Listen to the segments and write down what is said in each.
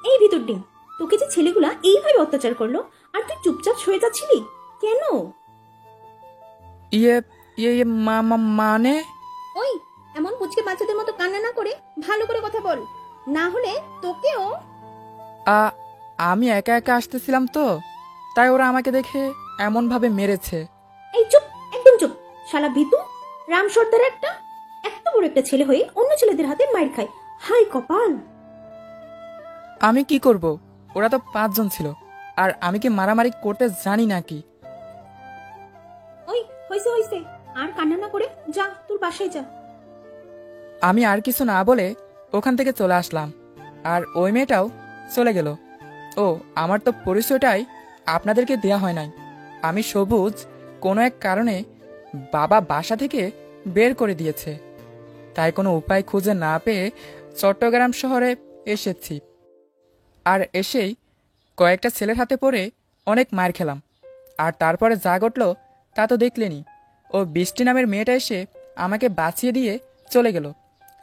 এই ভিতর ডিম, তোকে যে ছেলেগুলা এইভাবে অত্যাচার করলো আর তুই চুপচাপ সয়ে যাচ্ছিলি কেন? ইয়ে ইয়ে ইয়ে, মানে ওই, এমন পুচকে বাচ্চাদের মতো কান্না না করে ভালো করে কথা বল, না হলে তোকেও। আ- আমি একা একা আসতেছিলাম তো, তাই ওরা আমাকে দেখে এমন ভাবে মেরেছে। এই চুপ, একদম চুপ, শালা ভিতু, রাম সর্দার একটা। এত বড় একটা ছেলে হয়ে অন্য ছেলেদের হাতে মাইর খায়, হাই কপাল। আমি কি করব? ওরা তো 5 জন ছিল, আর আমি কি মারামারি করতে জানি নাকি? ওই, হইছে হইছে, আর কান্না না করে যা তোর বাসায় যা। আমি আর কিছু না বলে ওখান থেকে চলে আসলাম, আর ওই মেয়েটাও চলে গেল। ও, আমার তো পরিচয়টাই আপনাদেরকে দেয়া হয় নাই। আমি সবুজ, কোনো এক কারণে বাবা বাসা থেকে বের করে দিয়েছে, তাই কোনো উপায় খুঁজে না পেয়ে চট্টগ্রাম শহরে এসেছি। আর এসেই কয়েকটা ছেলের হাতে পড়ে অনেক মার খেলাম। আর তারপরে যা ঘটল তা তো দেখলেনি। ও বৃষ্টি নামের মেয়েটা এসে আমাকে বাঁচিয়ে দিয়ে চলে গেল।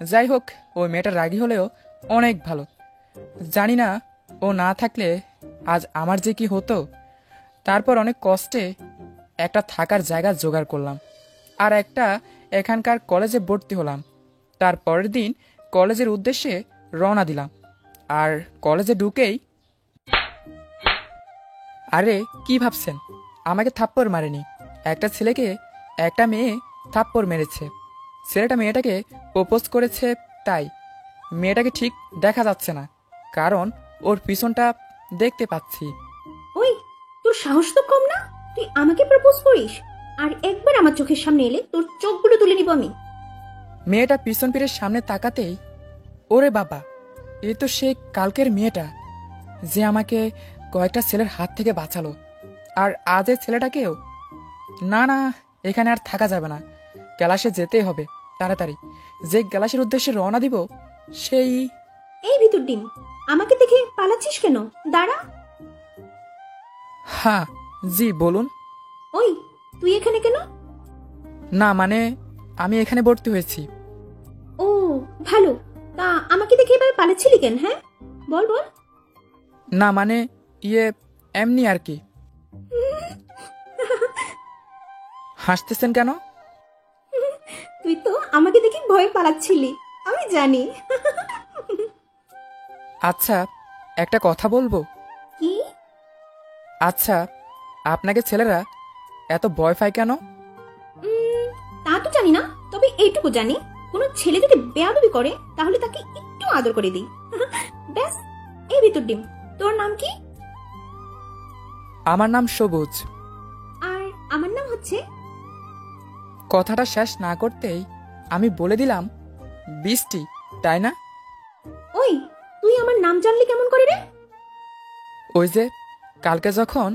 যাই হোক, ওই মেয়েটা রাগী হলেও অনেক ভালো। জানি না ও না থাকলে আজ আমার যে কি হতো। তারপর অনেক কষ্টে একটা থাকার জায়গা জোগাড় করলাম, আর একটা এখানকার কলেজে ভর্তি হলাম। তার পরের দিন কলেজের উদ্দেশ্যে রওনা দিলাম। আর কলেজে ঢুকেই, আরে কি ভাবছেন, আমাকে থাপ্পড় মারেনি, একটা ছেলেকে একটা মেয়ে থাপ্পড় মেরেছে। ছেলেটা মেয়েটাকে প্রপোজ করেছে, তাই মেয়েটাকে ঠিক দেখা যাচ্ছে না, কারণ ওর পিছনটা দেখতে পাচ্ছি। ওই, তোর সাহস তো কম না, তুই আমাকে প্রপোজ করিস? আর একবার আমার চোখের সামনে এলে তোর চোখগুলো তুলে নিব আমি। মেয়েটা পিছন ফিরে সামনে তাকাতেই, ওরে বাবা, এ তো সেই কালকের মেয়েটা যে আমাকে কয়েকটা ছেলের হাত থেকে বাঁচালো। আর আজ এই ছেলেটাকেও। না না, এখানে আর থাকা যাবে না, ক্লাসে যেতেই হবে তাড়াতাড়ি। যে ক্লাসের উদ্দেশ্যে রওনা দিব সেই। এই ভিতর ডিম, আমাকে দেখে পালাচ্ছিস কেন? দাঁড়া। হ্যাঁ, জি বলুন। ওই, তুই এখানে কেন? না মানে, আমি এখানে ভর্তি হয়েছি। ও, ভালো। তা আমাকে দেখে এভাবে পালাচ্ছিলি কেন? হ্যাঁ, বল বল। না মানে, ইয়ে, এমনি আর কি। হাসতেছেন কেন? তুই তো আমাকে দেখে ভয়ে পালাচ্ছিলি, আমি জানি। আচ্ছা, একটা কথা বলবো? কি? আচ্ছা, আপনাকে ছেলেরা এত ভয় পায় কেন? তা তো জানি না, তবে এইটুকু জানি, কোনো ছেলে যদি বেয়াদবি করে তাহলে তাকে একটু আদর করে দিই। ব্যাস। এই ভিতর ডিম, তোর নাম কি? আমার নাম সবুজ। আর আমার নাম হচ্ছে। কথাটা শেষ না করতেই আমি বলে দিলাম, বৃষ্টি, তাই না? ওই, তুই আমার নাম জানলি কেমন করে রে? ওই যে কালকে যখন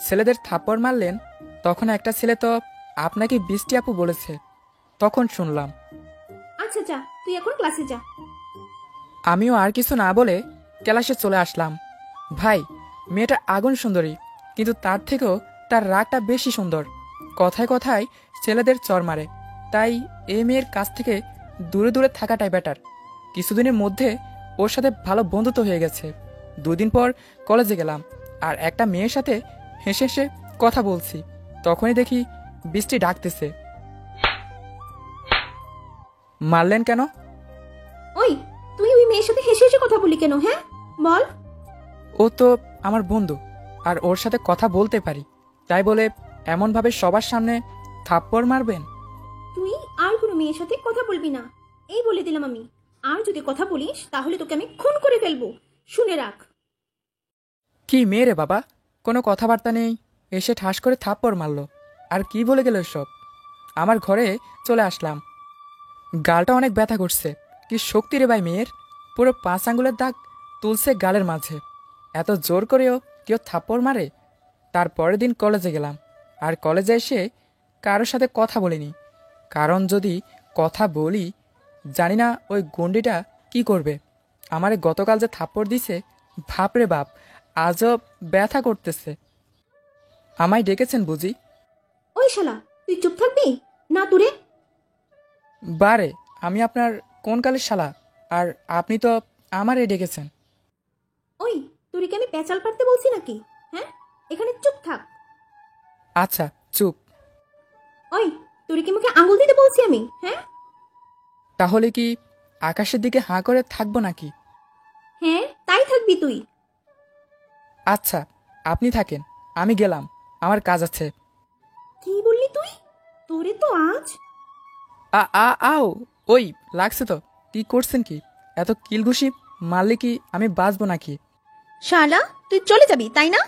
ছেলেদের থাপ্পড় মারলেন, তখন একটা ছেলে তো আপনাকে বৃষ্টি আপু বলেছে, তখন শুনলাম। আচ্ছা যা, তুই এখন ক্লাসে যা। আমিও আর কিছু না বলে ক্লাসে চলে আসলাম। ভাই, মেয়েটা আগুন সুন্দরী, কিন্তু তার থেকেও তার রাগটা বেশি সুন্দর। কথায় কথায় ছেলেদের চর মারে, তাই এই মেয়ের কাছ থেকে দূরে দূরে থাকাটাই বেটার। কিছুদিনের মধ্যে ওর সাথে ভালো বন্ধুত্ব হয়ে গেছে। 2 দিন পর কলেজে গেলাম, আর একটা মেয়ের সাথে হেসে হেসে কথা বলছি, তখনই দেখি বৃষ্টি ডাকতেছে। মারলেন কেন? ওই, তুই ওই মেয়ের সাথে হেসে হেসে কথা বলি কেন? হ্যাঁ, বল। ও তো আমার বন্ধু, আর ওর সাথে কথা বলতে পারি, তাই বলে এমন ভাবে সবার সামনে থাপ্পড় মারবেন? তুই আর কোনো মেয়ের সাথে কথা বলবি না, এই বলে দিলাম আমি। আর যদি কথা বলিস তাহলে তোকে আমি খুন করে ফেলবো, শুনে রাখ। কি মেয়ে রে বাবা, কোনো কথাবার্তা নেই, এসে ঠাস করে থাপ্পড় মারলো। আর কি বলে গেল সব? আমার ঘরে চলে আসলাম। গালটা অনেক ব্যথা করছে। কি শক্তি রে ভাই মেয়ের, পুরো 5 আঙ্গুলের দাগ তুলছে গালের মাঝে। এত জোর করেও কেউ থাপ্পড় মারে? তার পরের দিন কলেজে গেলাম, আর কলেজে এসে কারোর সাথে কথা বলিনি, কারণ যদি কথা বলি জানি না ওই গন্ডিটা কি করবে। আমারে গতকাল যে থাপ্পড় দিছে, বাপরে বাপ, আজও ব্যথা করতেছে। আমায় ডেকেছেন বুঝি? ওই শালা, তুই চুপ থাকবি না দূরে? বারে, আমি আপনার কোন কালের শালা? আর আপনি তো আমারে ডেকেছেন। ওই, তোর কি আমি পেঁচাল পারতে বলছি নাকি? হ্যাঁ, এখানে চুপ থাক। আচ্ছা চুপ। ওই, তোর কি মুখে আঙুল দিতে বলছি আমি? হ্যাঁ তাহলে কি আকাশের দিকে হাঁ করে থাকবো নাকি? হ্যাঁ, তাই থাকবি তুই। আচ্ছা, আপনি থাকেন, আমি গেলাম, আমার কাজ আছে। কি বললি তুই? তোরে তো আজ। আ আ আও, ওই লাগছে তো। কি করছেন কি? এত কিলঘুষি মারলে কি আমি বাঁচবো নাকি? শালা, তুই চলে যাবি তাই না?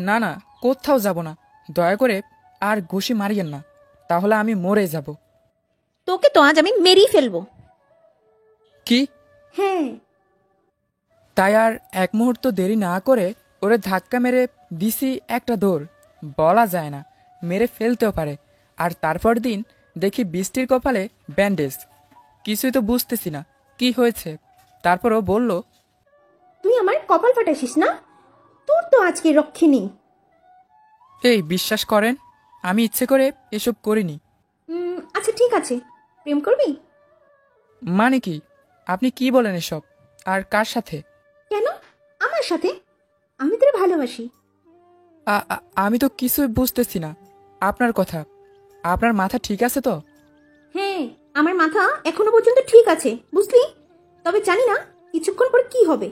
না না, কোথাও যাব না। দয়া করে আর ঘুষি মারিয়েন না, তাহলে আমি মরে যাব। তোকে তো আজ আমি মেরেই ফেলবো। কি? হ্যাঁ। তাই আর এক মুহূর্ত দেরি না করে ওরে ধাক্কা মেরে দিছি একটা দৌড়। বলা যায় না, মেরে ফেলতেও পারে। আর তারপর দিন দেখি বৃষ্টির কপালে ব্যান্ডেজ। কিছুই তো বুঝতেছি না কি হয়েছে। তারপরও বলল, তুই আমার কপাল ফাটাইছিস না? তোর তো আজকে রক্ষে নেই। এই বিশ্বাস করেন, আমি ইচ্ছে করে এসব করিনি। আচ্ছা ঠিক আছে, প্রেম করবি? মানে কি? আপনি কি বলেন এসব? আর কার সাথে? কেন? আমার সাথে। আমি তোরে ভালোবাসি। আমি তো কিছুই বুঝতেছি না আপনার কথা। আপনার মাথা ঠিক আছে তো? হ্যাঁ, আমার মাথা এখনো পর্যন্ত ঠিক আছে, বুঝলি? তবে জানি না কিছুক্ষণ পর কি হবে।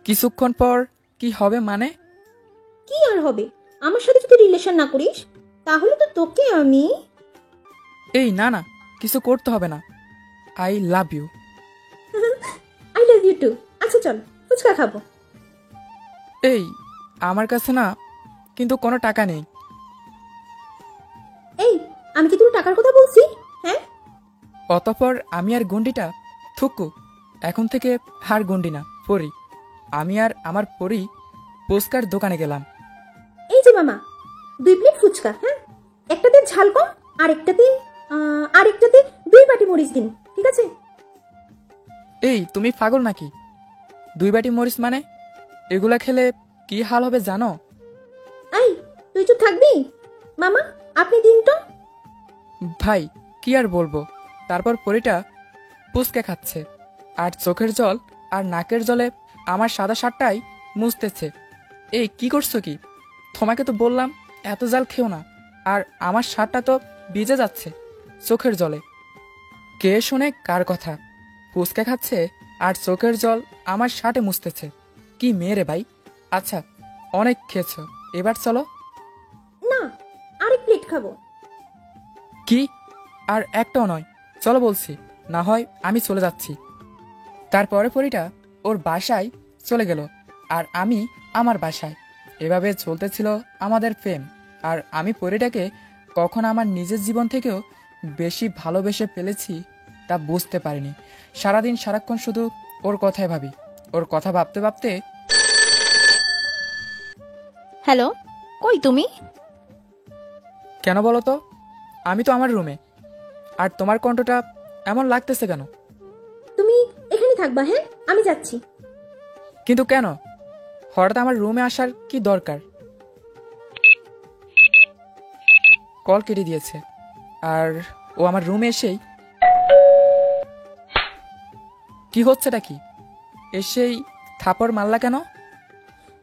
কিছুক্ষণ পর কি হবে মানে? কি আর হবে? আমার সাথে যদি রিলেশন না করিস, তাহলে তো তোকে আমি। এই না না, কিছু করতে হবে না। I love you. I love you too. আচ্ছা চল, ফুচকা খাবো। এই, আমার কাছে না কিন্তু কোনো টাকা নেই। এই, আমি কি তোর টাকার কথা বলছি? হ্যাঁ। অতঃপর আমি আর গন্ডিটা থুকু, এখন থেকে আর গন্ডি না, পরি। আমি আর আমার পরি পুচকার দোকানে গেলাম। এই যে মামা, 2 প্লেট ফুচকা। হ্যাঁ, একটাতে ঝাল কম, আরেকটাতে 2 বাটি মরিচ দিন, ঠিক আছে? এই তুমি পাগল নাকি? 2 বাটি মরিচ মানে? এগুলা খেলে কি হাল হবে জানো? এই, তুই চুপ থাকবি? মামা, আপনি দিন তো। ভাই, কি আর বলবো। তারপর পরিটা পুচকে খাচ্ছে আর চোখের জল আর নাকের জলে আমার সাদা শার্টটাই মুছতেছে। এই কি করছো কি? তোমাকে তো বললাম এত জাল খেও না। আর আমার শার্টটা তো ভিজে যাচ্ছে চোখের জলে। কে শোনে কার কথা? পুচকে খাচ্ছে আর চোখের জল আমার শার্টে মুছতেছে। কি মেয়ে রে ভাই। আচ্ছা, অনেক খেয়েছো, এবার চলো। না, আরেক প্লেট খাবো। কি? আর একটাও নয়, চলো বলছি, না হয় আমি চলে যাচ্ছি। তারপরে পরিটা ওর বাসায় চলে গেল আর আমি আমার বাসায়। এভাবে চলতেছিল আমাদের প্রেম। আর আমি পরিটাকে কখন আমার নিজের জীবন থেকেও বেশি ভালোবেসে ফেলেছি তা বুঝতে পারিনি। সারাদিন সারাক্ষণ শুধু ওর কথাই ভাবি। ওর কথা ভাবতে ভাবতে। হ্যালো, কই তুমি? কেন বলো তো? আমি তো আমার রুমে। আর তোমার কণ্ঠটা এমন লাগতেছে কেন? তুমি এখানে থাকবা, হ্যাঁ? আমি যাচ্ছি। কিন্তু কেন? হঠাৎ আমার রুমে আসার কি দরকার? কল কেটে দিয়েছে আর ও আমার রুমে এসেই। কি হচ্ছেটা কি? এসেই থাপড় মারলা কেন?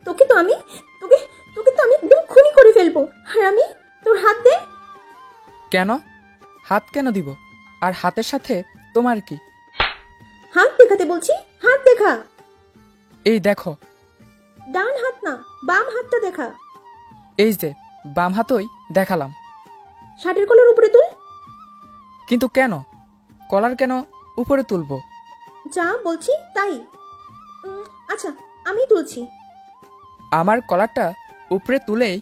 তোকে তো আমি তোকে তোকে তো আমি একদম খুনি করে ফেলবো। আর আমি তোর হাত দে। কেন? হাত কেন দিব? আর হাতের সাথে তোমার কি? হাত দেখাতে বলছি, হাত দেখা। এই দেখো। ডান হাত না, বাম হাতটা দেখা। এই যে বাম হাতই দেখালাম। শার্টের কলার উপরে তুল। কিন্তু কেন? কলার কেন উপরে তুলবো? যা বলছি তাই। আচ্ছা, আমি তুলছি। আমার কলারটা উপরে তুলেই।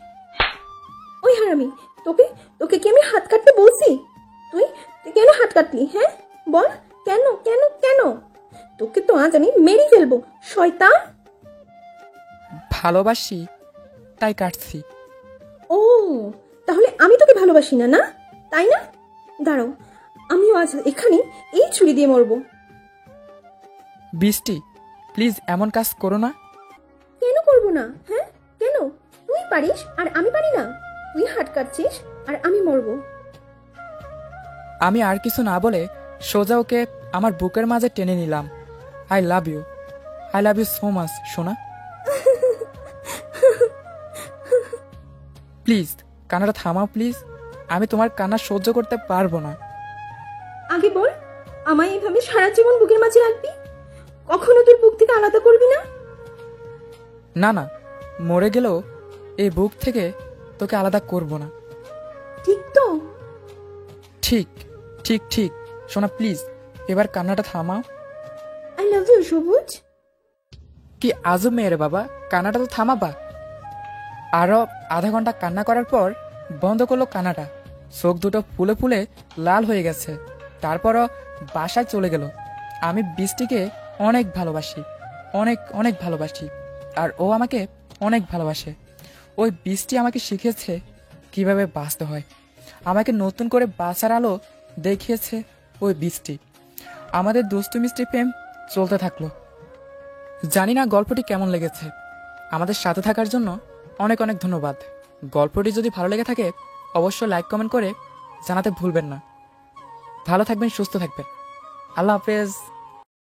ওই হারামি, তোকে তোকে কি আমি হাত কাটতে বলছি? তুই তুই কেন হাত কাটলি? হ্যাঁ বল, কেন কেন কেন? তোকে তো আজ আমি মেরে ফেলবো, শয়তান। ভালোবাসি তাই কাটছি। ও, তাহলে আমি তোকে ভালোবাসি না, না তাই না? দাঁড়াও, আমিও আজ এখানে এই ছুরি দিয়ে মরবো। বৃষ্টি, প্লিজ এমন কাজ করো না। কেন করবো না? হ্যাঁ কেন? তুই পারিস আর আমি পারি না? তুই হাত কাটছিস আর আমি মরবো। আমি আর কিছু না বলে সোজা ওকে আমার বুকের মাঝে টেনে নিলাম। I love you. I love you so much সোনা। প্লিজ কান্নাটা থামাও প্লিজ, আমি তোমার কান্না সহ্য করতে পারবো না। আগে বল, আমায় এইভাবে সারা জীবন বুকের মাঝে রাখবি? কখনো তোর বুক থেকে আলাদা করবি না? না না, মরে গেলেও এই বুক থেকে তোকে আলাদা করব না। ঠিক তো? ঠিক ঠিক ঠিক সোনা, প্লিজ এবার কান্নাটা থামাও। আই লাভ ইউ সবুজ। কি আজব মেয়ে রে বাবা, কান্নাটা তো থামাবা। আরো আধা ঘন্টা কান্না করার পর বন্ধ করলো কান্নাটা। চোখ দুটো ফুলে ফুলে লাল হয়ে গেছে। তারপরও বাসায় চলে গেল। আমি বৃষ্টিকে অনেক ভালোবাসি, অনেক অনেক ভালোবাসি, আর ও আমাকে অনেক ভালোবাসে। ওই বৃষ্টি আমাকে শিখিয়েছে কিভাবে বাঁচতে হয়, আমাকে নতুন করে বাঁচার আলো দেখিয়েছে ওই বৃষ্টি। আমাদের দুষ্টু মিষ্টি প্রেম চলতে থাকলো। জানি না গল্পটি কেমন লেগেছে। আমাদের সাথে থাকার জন্য অনেক অনেক ধন্যবাদ। গল্পটি যদি ভালো লেগে থাকে অবশ্যই লাইক কমেন্ট করে জানাতে ভুলবেন না। ভালো থাকবেন, সুস্থ থাকবেন। আল্লাহ হাফেজ।